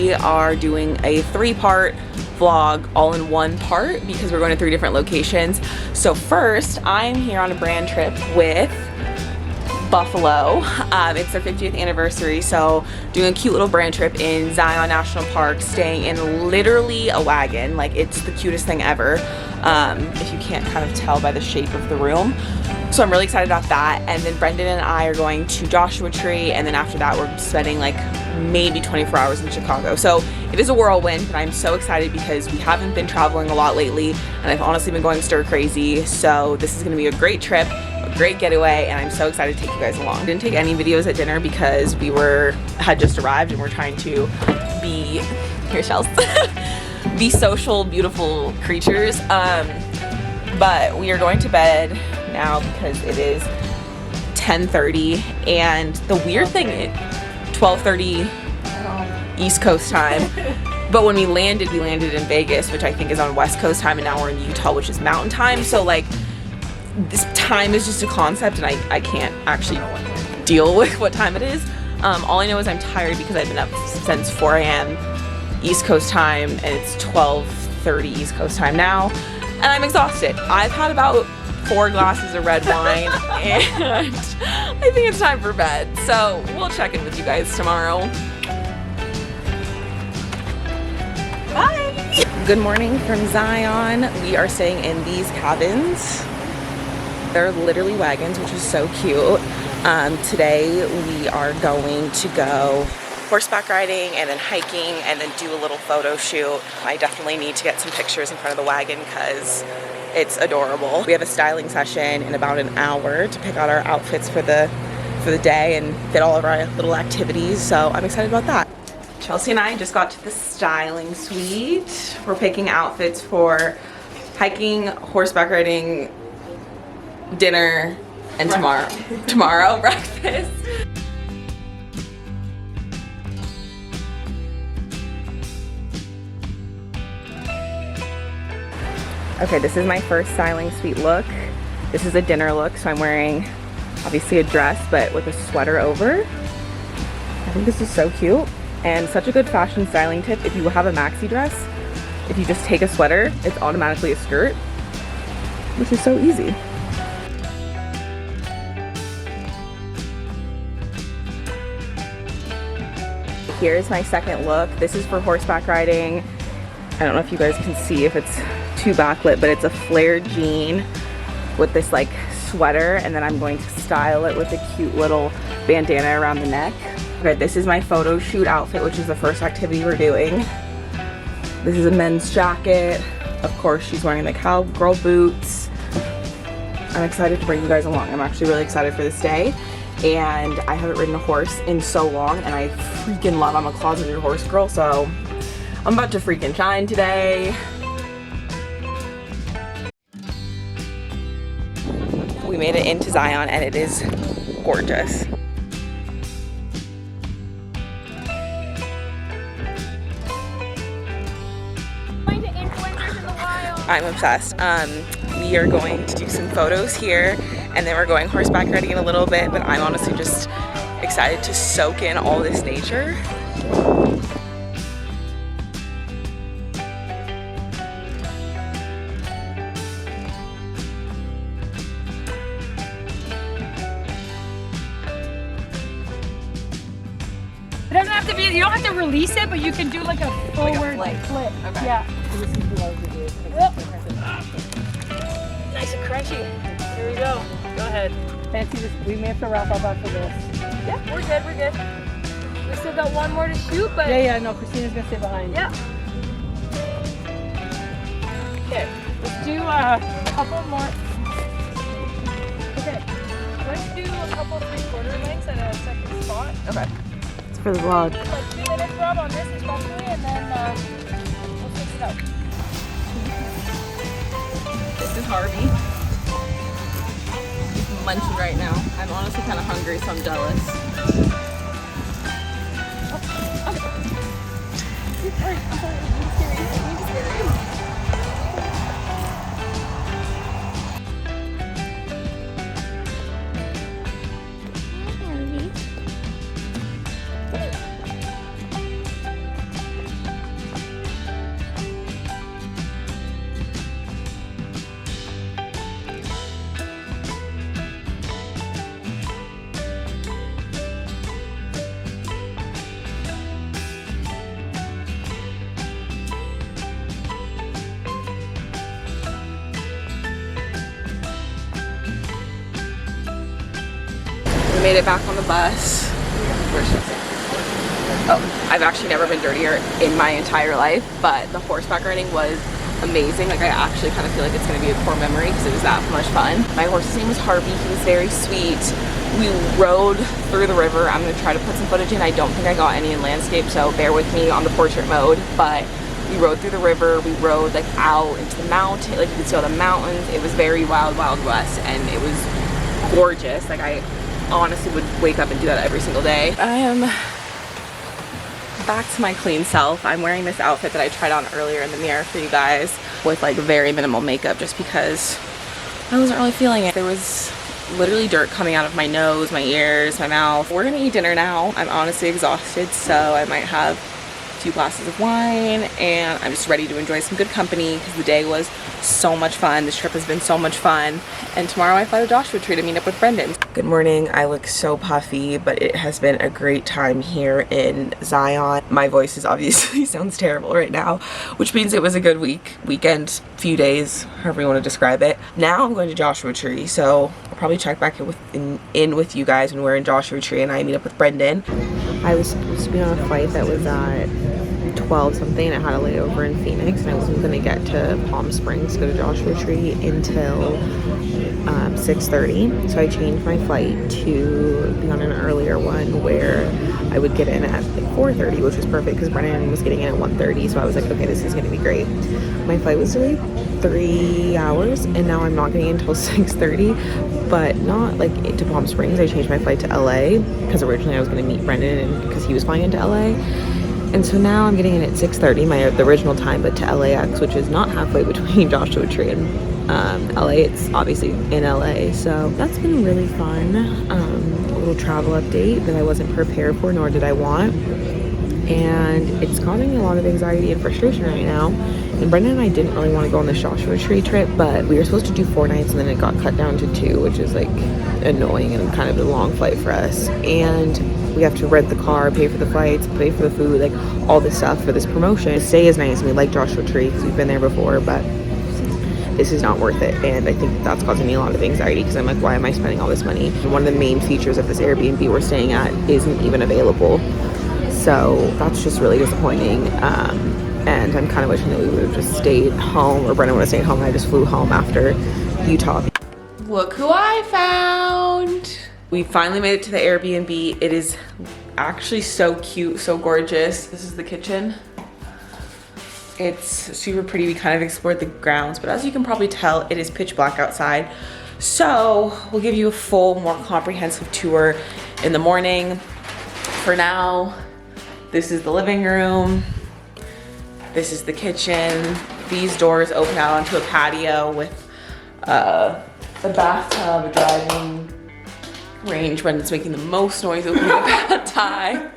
we are doing a 3-part vlog all in one part because we're going to 3 different locations. So first, I'm here on a brand trip with Buffalo. It's their 50th anniversary, so doing a cute little brand trip in Zion National Park, staying in literally a wagon. Like, it's the cutest thing ever, if you can't kind of tell by the shape of the room. So I'm really excited about that. And then Brendan and I are going to Joshua Tree, and then after that we're spending like maybe 24 hours in Chicago. So it is a whirlwind, but I'm so excited because we haven't been traveling a lot lately, and I've honestly been going stir crazy. So this is gonna be a great trip, a great getaway, and I'm so excited to take you guys along. Didn't take any videos at dinner because we had just arrived and we're trying to be, here shells, be social, beautiful creatures. But we are going to bed now because it is 10:30, and the weird thing is 12:30 East Coast time. But when we landed in Vegas, which I think is on West Coast time, and now we're in Utah, which is mountain time. So like, this time is just a concept, and I can't actually deal with what time it is. All I know is I'm tired because I've been up since 4 a.m. East Coast time, and it's 12:30 East Coast time now, and I'm exhausted. I've had about 4 glasses of red wine, and I think it's time for bed. So we'll check in with you guys tomorrow. Bye! Good morning from Zion. We are staying in these cabins. They're literally wagons, which is so cute. Today we are going to go horseback riding and then hiking and then do a little photo shoot. I definitely need to get some pictures in front of the wagon because it's adorable. We have a styling session in about an hour to pick out our outfits for the day and fit all of our little activities, so I'm excited about that. Chelsea and I just got to the styling suite. We're picking outfits for hiking, horseback riding, dinner, and tomorrow breakfast. Okay, this is my first styling suite look. This is a dinner look, so I'm wearing obviously a dress, but with a sweater over. I think this is so cute, and such a good fashion styling tip. If you have a maxi dress, if you just take a sweater, it's automatically a skirt, which is so easy. Here's my second look. This is for horseback riding. I don't know if you guys can see if it's too backlit, but it's a flared jean with this like sweater, and then I'm going to style it with a cute little bandana around the neck. Okay, this is my photo shoot outfit, which is the first activity we're doing. This is a men's jacket. Of course, she's wearing the cowgirl boots. I'm excited to bring you guys along. I'm actually really excited for this day, and I haven't ridden a horse in so long, and I freaking love, I'm a closeted horse girl, so I'm about to freaking shine today. We made it into Zion, and it is gorgeous. I'm obsessed. We are going to do some photos here, and then we're going horseback riding in a little bit, but I'm honestly just excited to soak in all this nature. It doesn't have to be, you don't have to release it, but you can do like a forward like flip. Okay. Yeah. Yep. Nice and crunchy. Here we go. Go ahead. Fancy this. We may have to wrap up after this. Yeah, we're good. We're good. We still got one more to shoot, but yeah. No, Christina's gonna stay behind. Yeah. Okay. Let's do a couple more. Okay. Let's do a couple 3/4 lengths at a second spot. Okay. It's for the vlog. Like 2 minutes rub on this especially, and then we'll fix it up. This is Harvey. He's munching right now. I'm honestly kind of hungry, so I'm jealous. made it back on the bus. Oh, I've actually never been dirtier in my entire life, but the horseback riding was amazing. Like, I actually kind of feel like it's going to be a core memory because it was that much fun. My horse's name was Harvey. He was very sweet. We rode through the river. I'm going to try to put some footage in. I don't think I got any in landscape, so bear with me on the portrait mode, but we rode through the river. We rode like out into the mountain, like you could see all the mountains. It was very wild, wild west, and it was gorgeous. Like, I honestly would wake up and do that every single day. I am back to my clean self. I'm wearing this outfit that I tried on earlier in the mirror for you guys with like very minimal makeup just because I wasn't really feeling it. There was literally dirt coming out of my nose, my ears, my mouth. We're gonna eat dinner now. I'm honestly exhausted, so I might have a few glasses of wine, and I'm just ready to enjoy some good company because the day was so much fun. This trip has been so much fun, and tomorrow I fly to Joshua Tree to meet up with Brendan. Good morning. I look so puffy, but it has been a great time here in Zion. My voice is obviously sounds terrible right now, which means it was a good weekend, few days, however you want to describe it. Now I'm going to Joshua Tree, so I'll probably check back in with you guys when we're in Joshua Tree and I meet up with Brendan. I was supposed to be on a flight that was at 12 something. I had a layover in Phoenix and I wasn't going to get to Palm Springs to go to Joshua Tree until 6:30. So I changed my flight to be on an earlier one where I would get in at like 4:30, which was perfect because Brennan was getting in at 1:30. So I was like, okay, this is going to be great. My flight was delayed 3 hours and now I'm not getting in until 6:30, but not like to Palm Springs. I changed my flight to LA because originally I was going to meet Brendan because he was flying into LA. And so now I'm getting in at 6:30, the original time, but to LAX, which is not halfway between Joshua Tree and LA. It's obviously in LA. So that's been really fun. A little travel update that I wasn't prepared for, nor did I want. And it's causing me a lot of anxiety and frustration right now. And Brendan and I didn't really want to go on this Joshua Tree trip, but we were supposed to do 4 nights and then it got cut down to 2, which is like annoying and kind of a long flight for us. And we have to rent the car, pay for the flights, pay for the food, like all this stuff for this promotion. The stay is nice and we like Joshua Tree because we've been there before, but this is not worth it. And I think that's causing me a lot of anxiety because I'm like, why am I spending all this money? And one of the main features of this Airbnb we're staying at isn't even available. So that's just really disappointing. And I'm kind of wishing that we would have just stayed home, or Brendan would have stayed home and I just flew home after Utah. Look who I found. We finally made it to the Airbnb. It is actually so cute, so gorgeous. This is the kitchen. It's super pretty. We kind of explored the grounds, but as you can probably tell, it is pitch black outside. So we'll give you a full, more comprehensive tour in the morning. For now, this is the living room. This is the kitchen. These doors open out onto a patio with a bathtub, a driving range. Brendan's making the most noise opening up at time.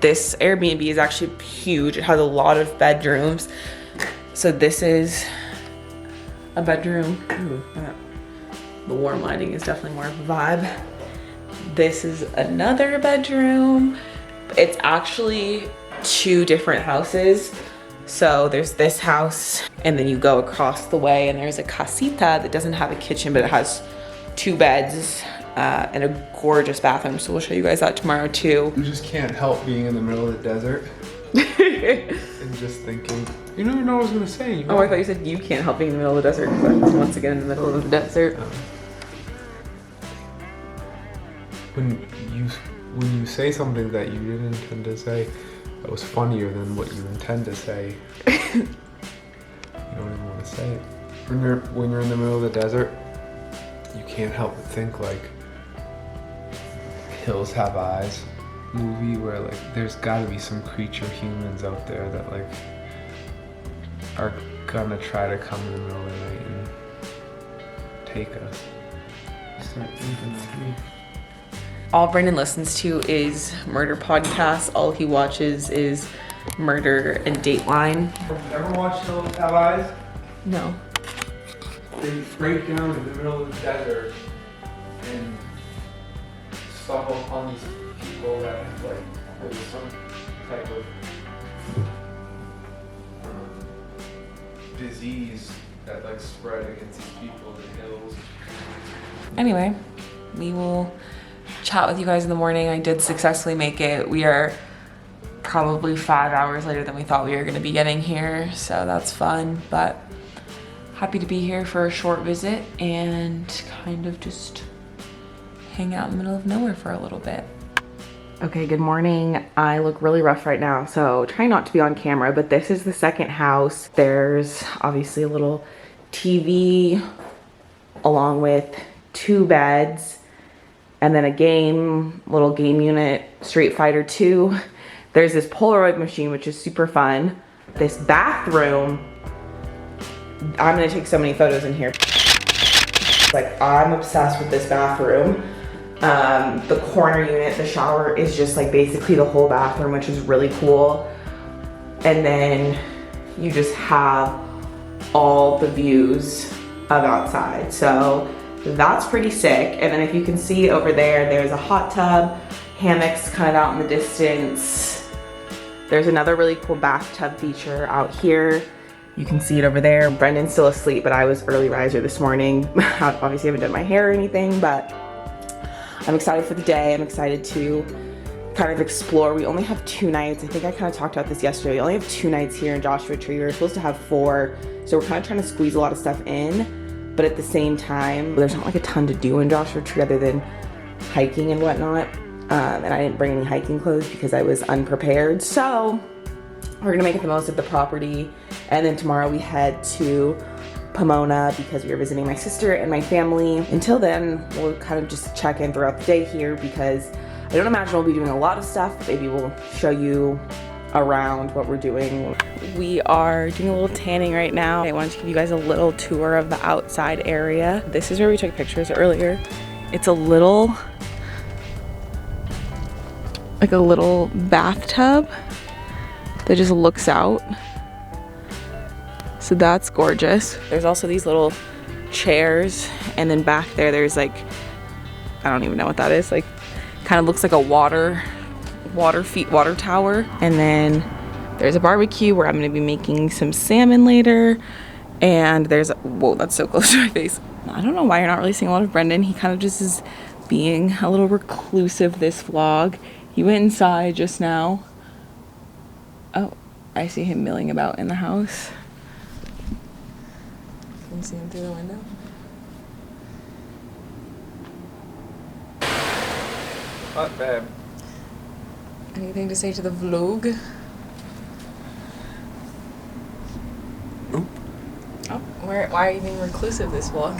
This Airbnb is actually huge. It has a lot of bedrooms. So this is a bedroom. Ooh, the warm lighting is definitely more of a vibe. This is another bedroom. It's actually 2 different houses. So there's this house and then you go across the way and there's a casita that doesn't have a kitchen, but it has 2 beds and a gorgeous bathroom. So we'll show you guys that tomorrow too. You just can't help being in the middle of the desert and just thinking, you never know what I was gonna say. You know? Oh, I thought you said you can't help being in the middle of the desert because I'm once again in the middle of the desert. When you say something that you didn't intend to say, that was funnier than what you intend to say. You don't even want to say it. When you're in the middle of the desert, you can't help but think like Hills Have Eyes movie where like there's gotta be some creature humans out there that like are gonna try to come in the middle of the night and take us. Start thinking of me. All Brendan listens to is murder podcasts. All he watches is murder and Dateline. Have you ever watched Hills Have Eyes? No. They break down in the middle of the desert and stumble upon these people that have like there's some type of disease that like spread against these people in the hills. Anyway, we will chat with you guys in the morning. I did successfully make it. We are probably 5 hours later than we thought we were going to be getting here, so that's fun, but happy to be here for a short visit and kind of just hang out in the middle of nowhere for a little bit. Okay, good morning. I look really rough right now, so try not to be on camera, but this is the second house. There's obviously a little TV along with 2 beds and then a little game unit, Street Fighter 2. There's this Polaroid machine, which is super fun. This bathroom, I'm gonna take so many photos in here. Like, I'm obsessed with this bathroom. The corner unit, the shower is just like basically the whole bathroom, which is really cool. And then you just have all the views of outside. So that's pretty sick. And then if you can see over there, there's a hot tub, hammocks kind of out in the distance. There's another really cool bathtub feature out here. You can see it over there. Brendan's still asleep, but I was early riser this morning. Obviously haven't done my hair or anything, but I'm excited for the day. I'm excited to kind of explore. We only have 2 nights. I think I kind of talked about this yesterday. We only have 2 nights here in Joshua Tree. We were supposed to have 4, so we're kind of trying to squeeze a lot of stuff in, but at the same time, there's not like a ton to do in Joshua Tree other than hiking and whatnot. And I didn't bring any hiking clothes because I was unprepared. So we're gonna make it the most of the property. And then tomorrow we head to Pomona because we are visiting my sister and my family. Until then, we'll kind of just check in throughout the day here because I don't imagine we'll be doing a lot of stuff, but maybe we'll show you around what we're doing. We are doing a little tanning right now. I wanted to give you guys a little tour of the outside area. This is where we took pictures earlier. It's a little bathtub that just looks out. So that's gorgeous. There's also these little chairs, and then back there there's like, I don't even know what that is, like kind of looks like a water tower. And then there's a barbecue where I'm gonna be making some salmon later. And there's, whoa, that's so close to my face. I don't know why you're not really seeing a lot of Brendan. He kind of just is being a little reclusive this vlog. He went inside just now. Oh, I see him milling about in the house. Can you see him through the window? What, babe? Anything to say to the vlog? Nope. Oh, why are you being reclusive this vlog?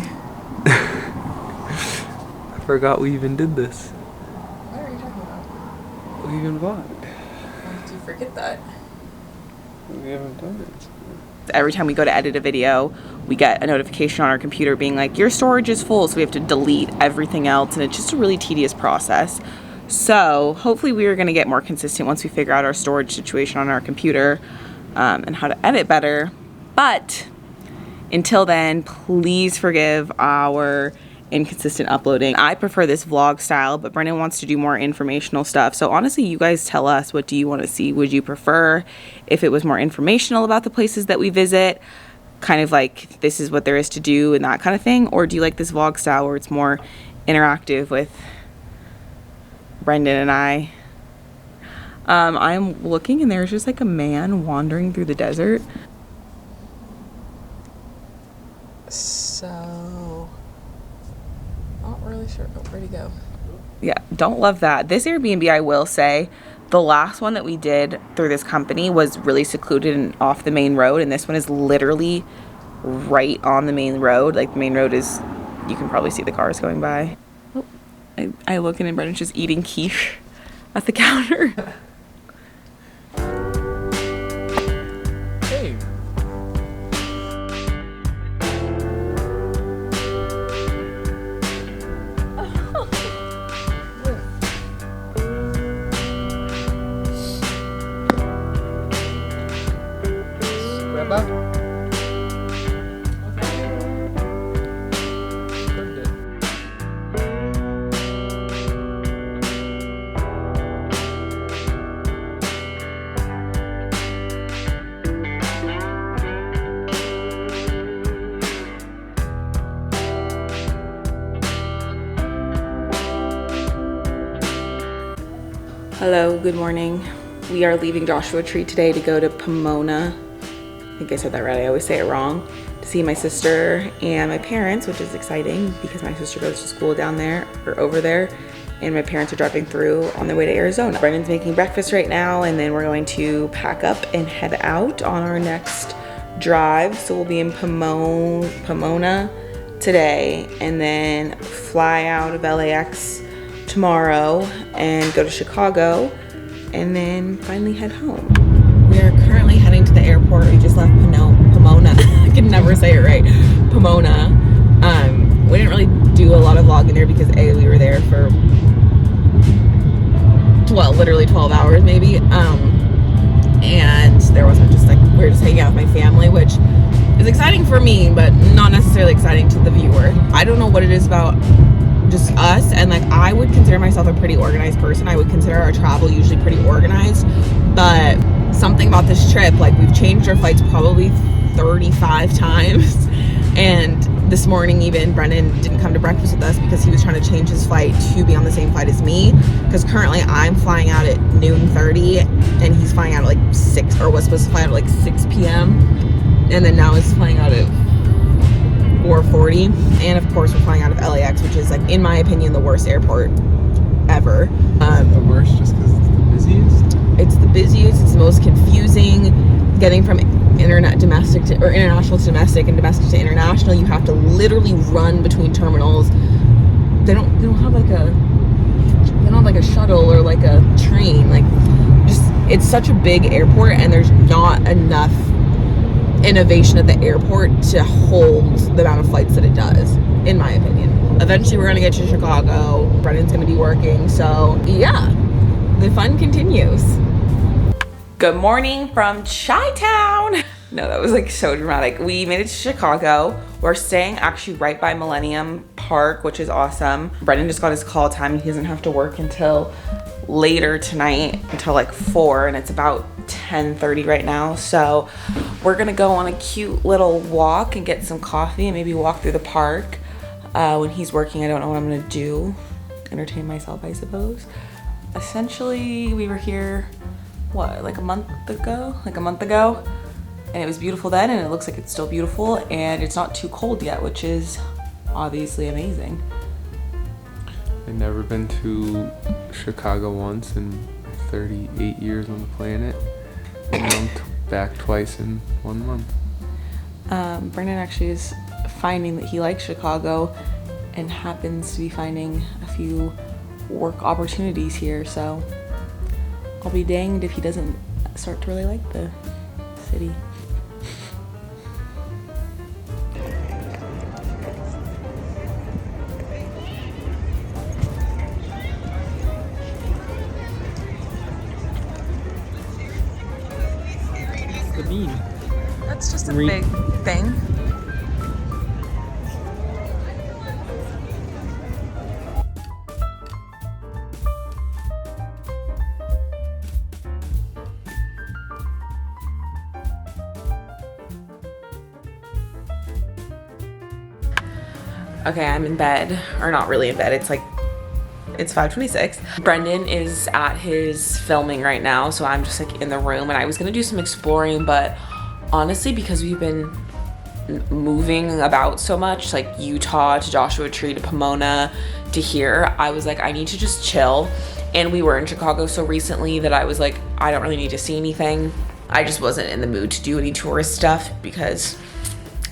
I forgot we even did this. What are you talking about? We even vlogged. Why did you forget that? We haven't done it. Every time we go to edit a video, we get a notification on our computer being like, your storage is full, so we have to delete everything else, and it's just a really tedious process. So hopefully we are going to get more consistent once we figure out our storage situation on our computer and how to edit better. But until then, please forgive our inconsistent uploading. I prefer this vlog style, but Brendan wants to do more informational stuff. So honestly, you guys tell us, what do you want to see? Would you prefer if it was more informational about the places that we visit, kind of like this is what there is to do and that kind of thing? Or do you like this vlog style where it's more interactive with Brendan and I? I'm looking and there's just like a man wandering through the desert. So not really sure. Oh, where'd he go? Yeah, don't love that. This Airbnb, I will say, the last one that we did through this company was really secluded and off the main road, and this one is literally right on the main road. Like, the main road is, you can probably see the cars going by. Oh, I look in and Brendan's just eating quiche at the counter. Hey. Grandpa? Hello, good morning. We are leaving Joshua Tree today to go to Pomona. I think I said that right, I always say it wrong. To see my sister and my parents, which is exciting because my sister goes to school down there, or over there, and my parents are driving through on their way to Arizona. Brendan's making breakfast right now, and then we're going to pack up and head out on our next drive. So we'll be in Pomona today, and then fly out of LAX tomorrow and go to Chicago, and then finally head home. We are currently heading to the airport. We just left Pomona. I can never say it right. Pomona. We didn't really do a lot of vlogging there because we were there for literally 12 hours maybe. And there wasn't just like, we were just hanging out with my family, which is exciting for me, but not necessarily exciting to the viewer. I don't know what it is about just us, and like I would consider myself a pretty organized person. I would consider our travel usually pretty organized, but something about this trip, like we've changed our flights probably 35 times, and this morning even Brendan didn't come to breakfast with us because he was trying to change his flight to be on the same flight as me, because currently I'm flying out at noon 30 and he's flying out at like 6, or was supposed to fly out at like 6 p.m. and then now he's flying out at 4:40, and of course we're flying out of LAX, which is like, in my opinion, the worst airport ever. The worst just because it's the busiest? It's the busiest, it's the most confusing. Getting from international to domestic and domestic to international, you have to literally run between terminals. They don't have like a shuttle or like a train. Like, just, it's such a big airport, and there's not enough innovation at the airport to hold the amount of flights that it does, in my opinion. Eventually we're gonna get to Chicago. Brendan's gonna be working, so yeah, the fun continues. Good morning from Chi-Town. No, that was like so dramatic. We made it to Chicago. We're staying actually right by Millennium Park, which is awesome. Brendan just got his call time. He doesn't have to work until later tonight, until like 4, and it's about 10:30 right now. So we're gonna go on a cute little walk and get some coffee and maybe walk through the park. When he's working, I don't know what I'm gonna do. Entertain myself, I suppose. Essentially, we were here, like a month ago? And it was beautiful then, and it looks like it's still beautiful, and it's not too cold yet, which is obviously amazing. I've never been to Chicago once in 38 years on the planet. And I'm back twice in 1 month. Brendan actually is finding that he likes Chicago and happens to be finding a few work opportunities here, so I'll be danged if he doesn't start to really like the city. The bean. That's just a big thing. Okay, I'm in bed, or not really in bed. It's 5:26. Brendan is at his filming right now, so I'm just like in the room, and I was gonna do some exploring, but honestly, because we've been moving about so much, like Utah to Joshua Tree to Pomona to here, I was like, I need to just chill. And we were in Chicago so recently that I was like, I don't really need to see anything. I just wasn't in the mood to do any tourist stuff because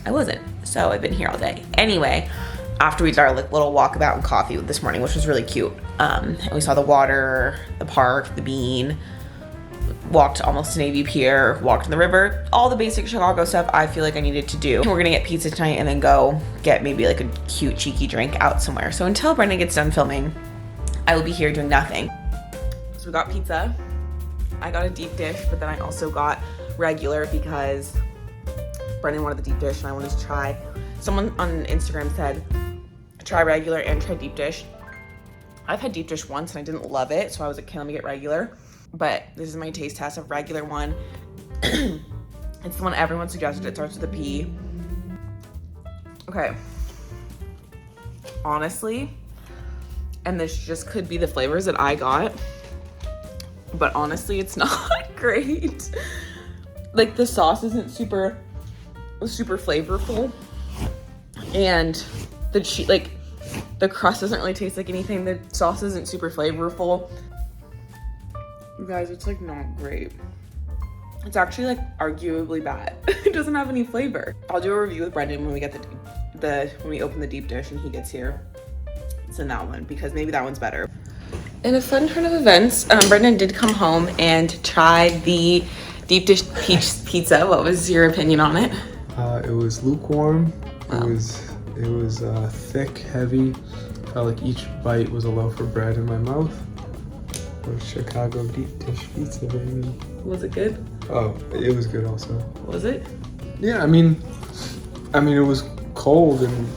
I wasn't. So I've been here all day. Anyway, after we did our little walkabout and coffee this morning, which was really cute, and we saw the water, the park, the bean, walked almost to Navy Pier, walked in the river, all the basic Chicago stuff I feel like I needed to do. We're gonna get pizza tonight and then go get maybe like a cute cheeky drink out somewhere. So until Brendan gets done filming, I will be here doing nothing. So we got pizza. I got a deep dish, but then I also got regular because Brendan wanted the deep dish and I wanted to try. Someone on Instagram said, try regular and try deep dish. I've had deep dish once and I didn't love it, so I was like, okay, let me get regular. But this is my taste test of regular one. It's the one everyone suggested. It starts with a P. Okay. Honestly, and this just could be the flavors that I got, but honestly, it's not great. Like the sauce isn't super flavorful, and the crust doesn't really taste like anything. The sauce isn't super flavorful. You guys, it's like not great. It's actually like arguably bad. It doesn't have any flavor. I'll do a review with Brendan when we get when we open the deep dish and he gets here. It's in that one because maybe that one's better. In a fun turn of events, Brendan did come home and try the deep dish peach pizza. What was your opinion on it? It was lukewarm. Wow. It was thick, heavy. Felt like each bite was a loaf of bread in my mouth. Or Chicago deep dish pizza, baby. Was it good? Oh, it was good also. Was it? Yeah, I mean it was cold and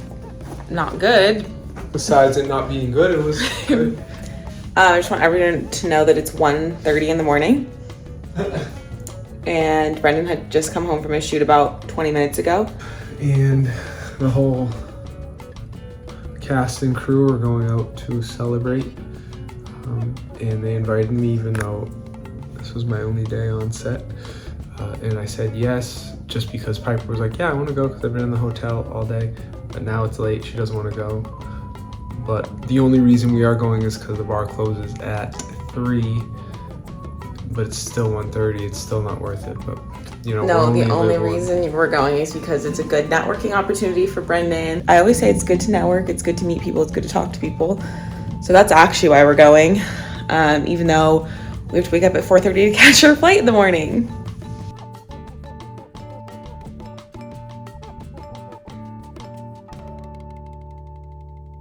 Not good. besides it not being good, it was good. I just want everyone to know that it's 1:30 in the morning. And Brendan had just come home from his shoot about 20 minutes ago. And the whole cast and crew were going out to celebrate. And they invited me even though this was my only day on set. And I said yes, just because Pieper was like, yeah, I want to go because I've been in the hotel all day. But now it's late, she doesn't want to go. But the only reason we are going is because the bar closes at 3. But it's still 1:30, it's still not worth it. But you know, No, the only reason we're going is because it's a good networking opportunity for Brendan. I always say it's good to network, it's good to meet people, it's good to talk to people. So that's actually why we're going, even though we have to wake up at 4:30 to catch our flight in the morning.